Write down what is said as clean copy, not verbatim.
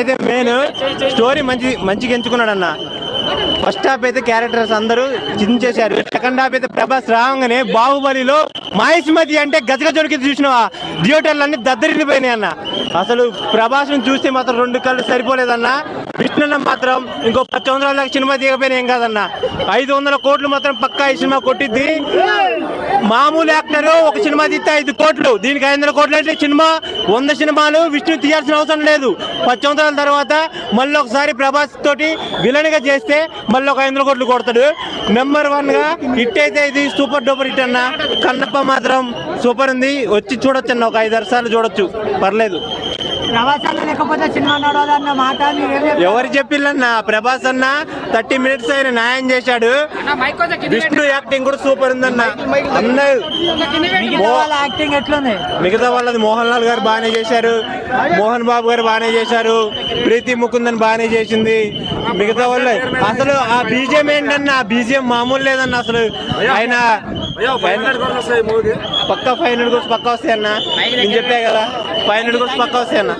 అయితే main story మంచిగా ఎంచుకున్నాడు అన్న. ఫస్ట్ హాఫ్ అయితే క్యారెక్టర్స్ అందరూ చించేశారు. సెకండ్ హాఫ్ అయితే ప్రభాస్ రాగానే బాహుబలిలో మహేష్మతి అంటే గజగజొడికి చూసినావా, థియేటర్లన్నీ దద్దరిల్లిపోయినాయి అన్న. అసలు ప్రభాస్ ను చూస్తే మాత్రం 2 కళ్ళు సరిపోలేదన్న. విష్ణున్న మాత్రం ఇంకో 10 సంవత్సరాల దాకా సినిమా దిగపోయినా ఏం కాదన్న. 500 కోట్లు మాత్రం పక్కా ఈ సినిమా కొట్టిద్ది. మామూలు యాక్టర్ ఒక సినిమా తీస్తే 5 కోట్లు, దీనికి 500 కోట్లు అంటే సినిమా 100 సినిమాలు విష్ణు తీయాల్సిన అవసరం లేదు. 10 సంవత్సరాల తర్వాత మళ్ళీ ఒకసారి ప్రభాస్ తోటి విలన్ గా చేస్తే మళ్ళీ ఒక 500 కోట్లు కొడతాడు. నెంబర్ 1 గా హిట్ అయితే ఇది సూపర్ డూపర్ హిట్ అన్న. కన్నప్ప మాత్రం సూపర్ ఉంది, వచ్చి చూడొచ్చు అన్న, ఒక 5-6 సార్లు చూడొచ్చు, పర్లేదు. ఎవరు చెప్పిల్లన్న, ప్రభాస్ అన్న 30 మినిట్స్ ఆయన న్యాయం చేశాడు. విష్ణు యాక్టింగ్ కూడా సూపర్ ఉందన్న. మిగతా వాళ్ళది మోహన్ లాల్ గారు బాగానే చేశారు, మోహన్ బాబు గారు బాగానే చేశారు, ప్రీతి ముకుందన్ బాగానే చేసింది. మిగతా వాళ్ళు అసలు ఆ బీజిఎం ఏంటన్న, ఆ బీజిఎం మామూలు లేదన్న. అసలు ఆయన పక్కా 500 కోర్స్ పక్కా వస్తాయన్న, నేను చెప్పా కదా 500 కోర్స్ పక్కా వస్తాయన్న.